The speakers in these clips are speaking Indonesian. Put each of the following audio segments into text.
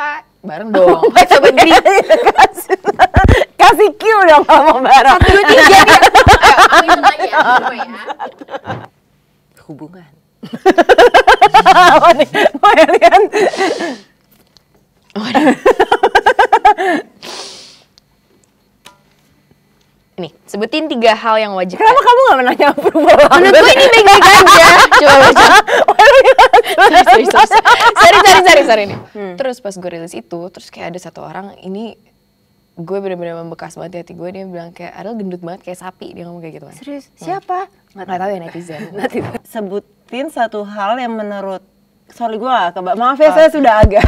Hai, bareng dong. Hai Sobat Gri. Kasih cue dong kalau mau bareng. 1, 2, 3 nih. Aku hitung lagi ya, Hubungan. Apa nih? Mau lihat? Nih, sebutin 3 hal yang wajib. Kenapa kamu gak menanya approval? Menurut gue ini baik-baik aja. Coba baca. Sorry nih. Terus pas gue rilis itu, terus kayak ada satu orang, ini gue benar-benar membekas banget di hati gue. Dia bilang kayak, Ariel gendut banget kayak sapi. Dia ngomong kayak gitu kan. Serius? Siapa? Nggak tahu ya netizen. Sebutin satu hal yang menurut, sorry gue gak kebak, maaf ya saya sudah agak.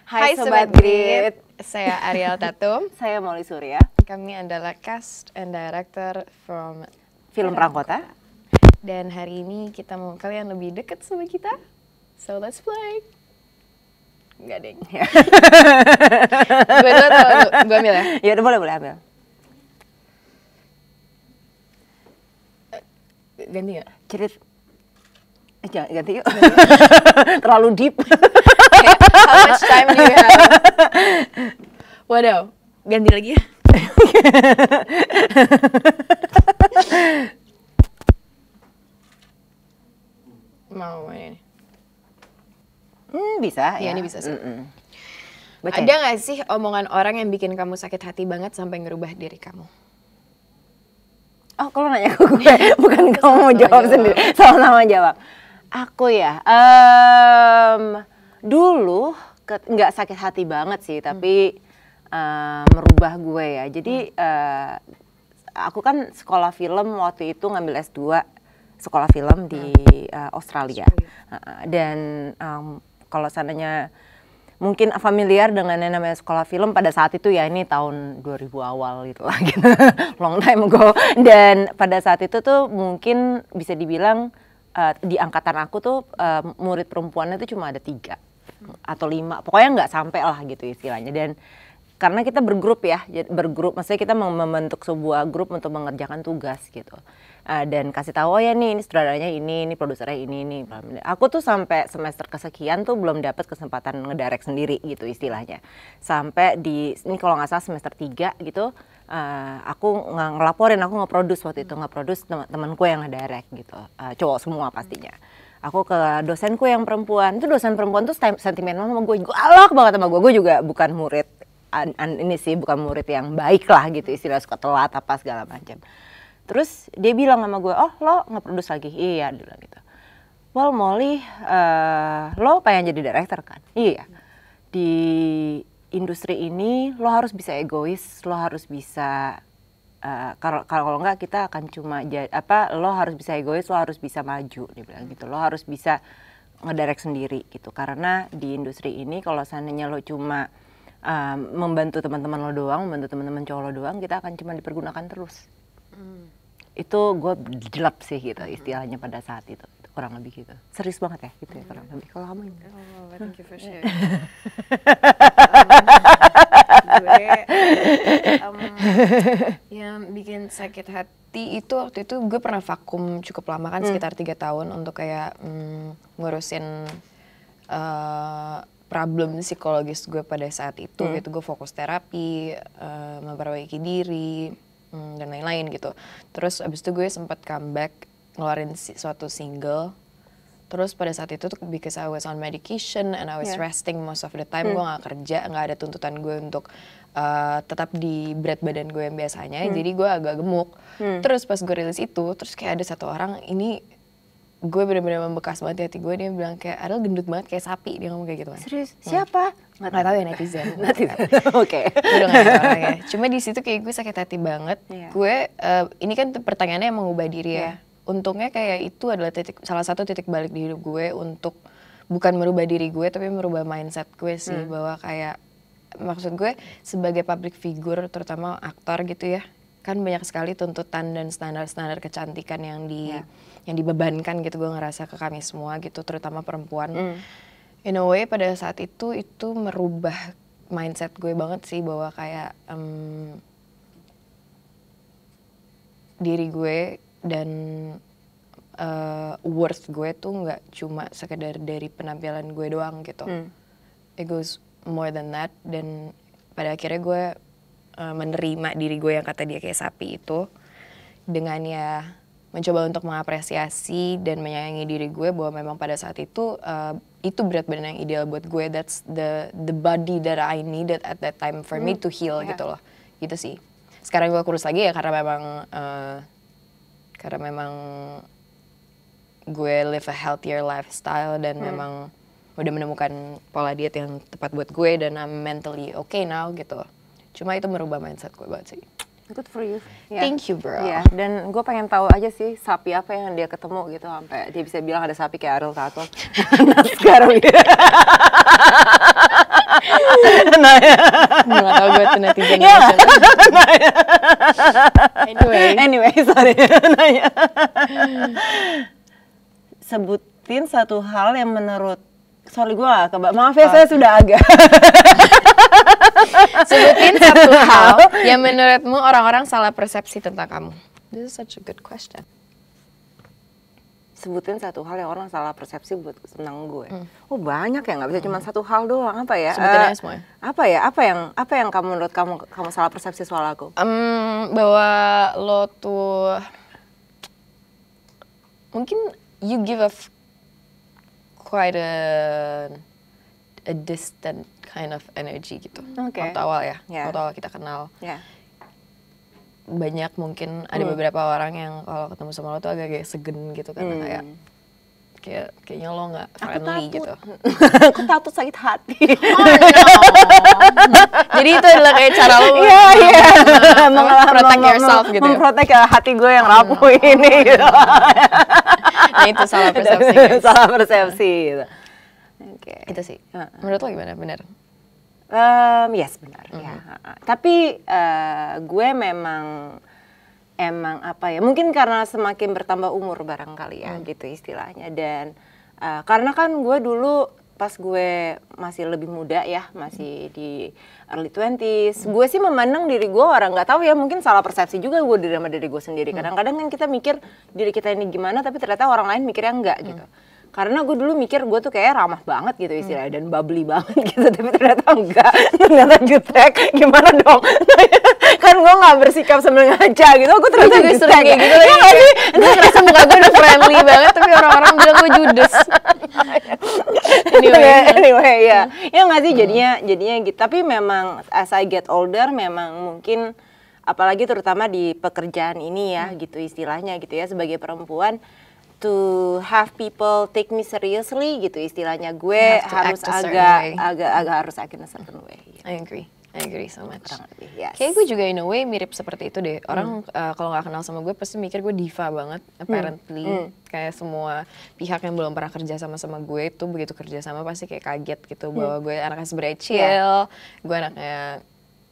Hai Sobat Grit, Saya Ariel Tatum. saya Molly Surya, Kami adalah cast and director from film Prangkota. Dan hari ini kita mau kalian lebih deket sama kita. So let's play. Enggak deng. Gue dulu atau gue ambil ya? Ya udah boleh ambil. Ganti gak? Jangan ganti yuk. Terlalu deep. How much time do you have? Waduh, ganti lagi ya? Mau ini? Bisa Iya, ya. ini bisa sih. Baca Ada ya? nggak sih omongan orang yang bikin kamu sakit hati banget sampai ngerubah diri kamu? Oh, kalau nanya ke gue, bukan kamu mau jawab sendiri. Sama-sama jawab. Aku ya, dulu nggak sakit hati banget sih, tapi merubah gue ya. Jadi aku kan sekolah film waktu itu ngambil S2 sekolah film di Australia. Dan kalau seandainya mungkin familiar dengan yang namanya sekolah film pada saat itu ya, ini tahun 2000 awal gitu lah gitu. Long time ago. Dan pada saat itu tuh mungkin bisa dibilang di angkatan aku tuh murid perempuannya tuh cuma ada 3 atau 5, pokoknya nggak sampai lah gitu istilahnya. Dan karena kita bergrup ya, maksudnya kita membentuk sebuah grup untuk mengerjakan tugas gitu. Dan kasih tahu, oh ya nih, ini sutradaranya ini produsernya ini. Aku tuh sampai semester kesekian tuh belum dapat kesempatan ngedirect sendiri gitu istilahnya. Sampai ini kalau nggak salah semester 3 gitu, aku ngelaporin, aku nge-produce waktu itu, temanku yang ngedirect gitu, cowok semua pastinya. Aku ke dosenku yang perempuan, itu dosen perempuan tuh sentimen sama gue galak banget sama gue juga bukan murid, ini sih bukan murid yang baik lah gitu, istilah suka telat apa segala macam. Terus dia bilang sama gue, oh lo nge-produce lagi? Iya, dia bilang gitu. Well Molly, lo pengen jadi director kan? Iya. Di industri ini lo harus bisa egois, lo harus bisa, kalau enggak kita akan cuma lo harus bisa egois, lo harus bisa maju, dia bilang gitu. Lo harus bisa ngedirect sendiri gitu. Karena di industri ini kalau seandainya lo cuma membantu teman-teman lo doang, membantu teman-teman cowok lo doang, kita akan cuma dipergunakan terus. Itu gue jelek sih gitu istilahnya pada saat itu, kurang lebih gitu. Serius banget ya gitu ya kurang lebih. Kalau kamu ini? Oh, thank you for sharing. Yang bikin sakit hati itu waktu itu gue pernah vakum cukup lama kan, sekitar 3 tahun untuk kayak ngurusin problem psikologis gue pada saat itu gitu. Gue fokus terapi, memperbaiki diri, dan lain-lain gitu. Terus abis itu gue sempat comeback, ngeluarin suatu single. Terus pada saat itu tuh because I was on medication and I was resting most of the time, gue gak kerja, gak ada tuntutan gue untuk tetap di berat badan gue yang biasanya, jadi gue agak gemuk. Terus pas gue rilis itu, terus kayak ada satu orang, ini gue benar-benar membekas banget di hati gue. Dia bilang kayak, Ariel gendut banget kayak sapi. Dia ngomong kayak gitu kan. Serius? Siapa? Nggak tahu ya netizen. Oke. Gue udah nggak tahu orangnya. Cuma di situ kayak gue sakit hati banget. Gue ini kan pertanyaannya mengubah diri ya. Untungnya kayak itu adalah salah satu titik balik di hidup gue untuk bukan merubah diri gue, tapi merubah mindset gue sih. Bahwa kayak, maksud gue sebagai public figure, terutama aktor gitu ya, kan banyak sekali tuntutan dan standar-standar kecantikan yang dibebankan gitu, gue ngerasa ke kami semua gitu, terutama perempuan. In a way pada saat itu merubah mindset gue banget sih, bahwa kayak diri gue dan worth gue tuh nggak cuma sekedar dari penampilan gue doang gitu. It goes more than that. Dan pada akhirnya gue menerima diri gue yang kata dia kayak sapi itu dengan ya mencoba untuk mengapresiasi dan menyayangi diri gue bahwa memang pada saat itu berat badan yang ideal buat gue. That's the body that I needed at that time for me to heal gitu loh. Gitu sih. Sekarang gue kurus lagi ya karena memang gue live a healthier lifestyle dan memang udah menemukan pola diet yang tepat buat gue dan I'm mentally okay now gitu. Cuma itu merubah mindset gue banget sih. Good for you. Thank you bro. Dan gue pengen tahu aja sih sapi apa yang dia ketemu gitu sampai dia bisa bilang ada sapi kayak Ariel Tatum. Nah sekarang gitu. Nggak tahu gue tuh netizen. Anyway, sorry. Sebutin satu hal yang menurut, maaf ya saya sudah agak. Sebutin satu hal yang menurutmu orang-orang salah persepsi tentang kamu. This is such a good question. Sebutin satu hal yang orang salah persepsi buat tentang gue. Oh banyak ya, nggak bisa cuma satu hal doang. Apa ya? Sebutin aja semuanya. Apa yang kamu menurut kamu salah persepsi soal aku? Bahwa lo tuh mungkin you give off quite a distant kind of energy gitu. Waktu awal ya, waktu awal kita kenal. Banyak mungkin ada beberapa orang yang kalau ketemu sama lo tuh agak segen gitu karena kayaknya lo nggak friendly gitu. Aku takut sakit hati. Oh no. Jadi itu adalah kayak cara lo protect yourself gitu. Memprotek hati gue yang rapuh ini. Gitu. Nah itu salah persepsi. Salah persepsi. Gitu. Itu sih. Menurut lo gimana? Benar? Yes benar. Ya. Tapi gue emang apa ya? Mungkin karena semakin bertambah umur barangkali ya, gitu istilahnya. Dan karena kan gue dulu pas gue masih lebih muda ya, masih di early 20s, gue sih memandang diri gue orang nggak tahu ya, mungkin salah persepsi juga gue sama diri gue sendiri. Kadang-kadang kan kita mikir diri kita ini gimana, tapi ternyata orang lain mikirnya enggak gitu. Karena gue dulu mikir gue tuh kayak ramah banget gitu istilahnya dan bubbly banget gitu, tapi ternyata enggak, ternyata jutek, gimana dong? Kan gue nggak bersikap sambil ngaca gitu, gue ternyata juga sering kayak gitu lagi. Gue ngerasa muka gue udah friendly banget, tapi orang-orang bilang gue judes. Anyway ya nggak sih jadinya gitu. Tapi memang as I get older memang mungkin apalagi terutama di pekerjaan ini ya gitu istilahnya gitu ya sebagai perempuan. To have people take me seriously gitu istilahnya, gue harus agak harus act in a certain way. I agree so much. Yes. Kayak gue juga in a way mirip seperti itu deh. Orang kalau nggak kenal sama gue pasti mikir gue diva banget. Apparently kayak semua pihak yang belum pernah kerja sama gue itu begitu kerja sama pasti kayak kaget gitu bahwa gue anaknya sebenarnya chill, gue anaknya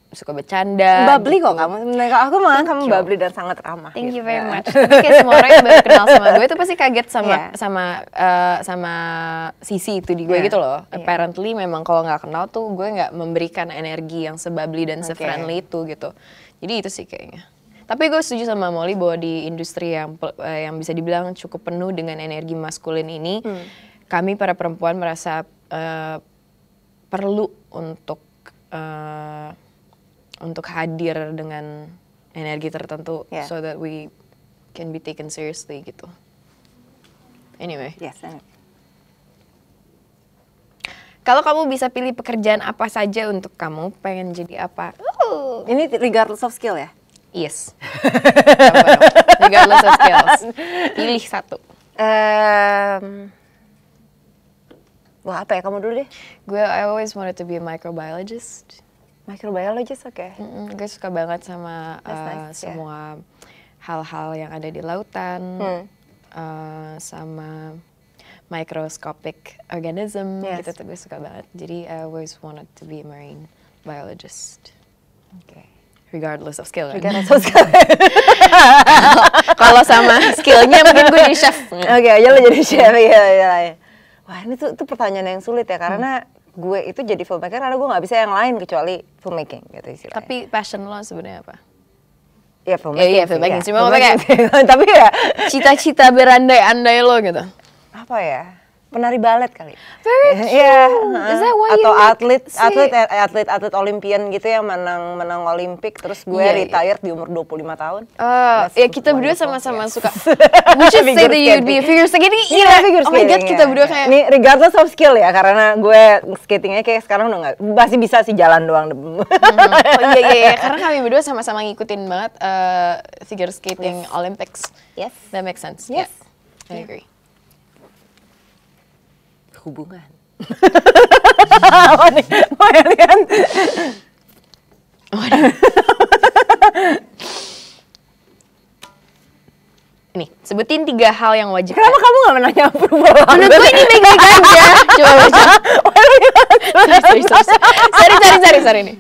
suka bercanda. Bubbly gitu. Kok kamu. Aku malah kamu bubbly dan sangat ramah. Thank you very much. Tapi kayak semua orang yang baru kenal sama gue itu pasti kaget sama sisi itu di gue gitu loh. Apparently memang kalau nggak kenal tuh gue nggak memberikan energi yang se-bubbly dan se-friendly itu gitu. Jadi itu sih kayaknya. Tapi gue setuju sama Molly bahwa di industri yang bisa dibilang cukup penuh dengan energi maskulin ini, kami para perempuan merasa perlu untuk hadir dengan energi tertentu so that we can be taken seriously gitu. Anyway. Yes. Kalau kamu bisa pilih pekerjaan apa saja untuk kamu, pengen jadi apa? Ini regardless of skill ya? Yes. Regardless of skills. Pilih satu. Wah apa ya, kamu dulu deh. I always wanted to be a microbiologist. Microbiologist, oke. Gue suka banget sama semua hal-hal yang ada di lautan, sama microscopic organism, gitu tuh gue suka banget. Jadi I always wanted to be a marine biologist. Regardless of skill. Kalau sama skillnya mungkin gue jadi chef. Aja lo jadi chef, iya. Wah ini tuh pertanyaan yang sulit ya, karena gue itu jadi filmmaker karena gue nggak bisa yang lain kecuali filmmaking gitu istilahnya. Tapi passion lo sebenarnya apa? Ya filmmaking. Iya, filmmaking. Ya. Cuma kayak tapi ya cita-cita berandai-andai lo gitu. apa ya? Penari balet kali. Very cute. Iya, Is that why atau you atlet olimpian gitu yang menang Olimpik terus gue Iya, retired di umur 25 tahun. Ya kita berdua sama-sama suka. Would you say that you would be figure skating? Iya, figure Oh my god, skating, kita ya. berdua kayak Ini regardless of skill ya, karena gue skatingnya kayak sekarang udah nggak, masih bisa sih jalan doang. Oh iya, karena kami berdua sama-sama ngikutin banget figure skating Olympics. Yes. That makes sense. Yes. Yeah, I agree. Hubungan. Apa nih? Mau lihat? Nih, sebutin 3 hal yang wajib. Kenapa kamu nggak menanya approval? Menurut gue ini baik-baik aja. Coba baca. Sorry nih.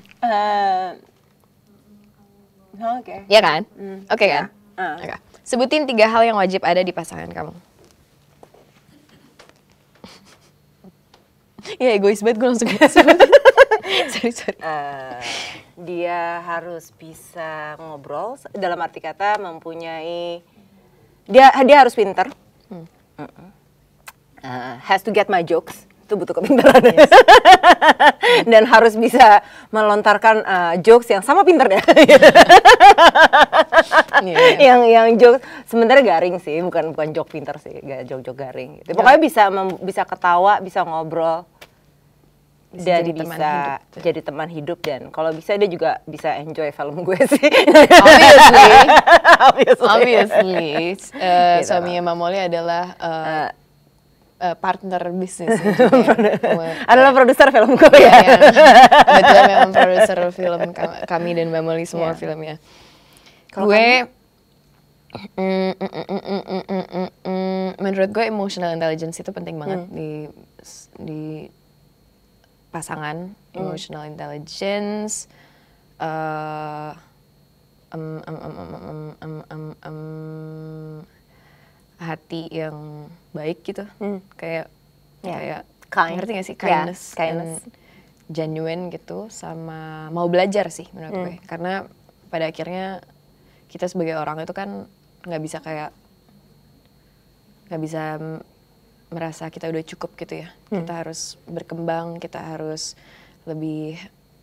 Oke. Iya kan? Oke kan? Ya. Oke. Sebutin 3 hal yang wajib ada di pasangan kamu. Ya egois banget gue langsung sorry. Dia harus bisa ngobrol, dalam arti kata mempunyai, dia harus pinter. Has to get my jokes, itu butuh kepintaran. Yes. Dan harus bisa melontarkan jokes yang sama pinternya. Yang jokes sebenarnya garing sih, bukan joke pinter sih, gak joke garing. Gitu. Pokoknya bisa ketawa, bisa ngobrol. Dan bisa jadi teman hidup, dan kalau bisa dia juga bisa enjoy film gue sih. Obviously. Suaminya Mamoli adalah partner bisnis. Adalah produser film gue ya. Betul, memang produser film kami dan Mamoli semua filmnya. Gue menurut gue emotional intelligence itu penting banget di pasangan. Emotional intelligence, hati yang baik gitu, kayak ngerti gak sih, kindness. And genuine gitu, sama mau belajar sih menurut gue, karena pada akhirnya kita sebagai orang itu kan nggak bisa merasa kita udah cukup gitu ya. Kita harus berkembang, kita harus lebih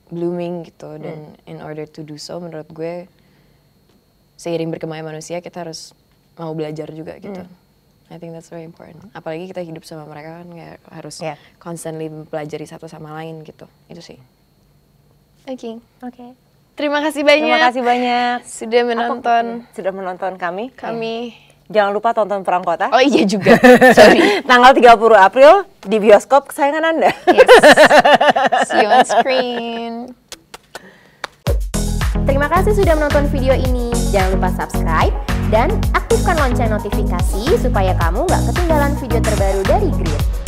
blooming gitu. Dan in order to do so, menurut gue seiring berkembangnya manusia, kita harus mau belajar juga gitu. I think that's very important. Apalagi kita hidup sama mereka kan harus constantly mempelajari satu sama lain gitu. Itu sih. Oke. Terima kasih banyak. Sudah menonton kami. Jangan lupa tonton Perang Kota. Oh iya juga, sorry. Tanggal 30 April di bioskop kesayangan Anda. Yes. See you on screen. Terima kasih sudah menonton video ini. Jangan lupa subscribe dan aktifkan lonceng notifikasi supaya kamu nggak ketinggalan video terbaru dari Grid.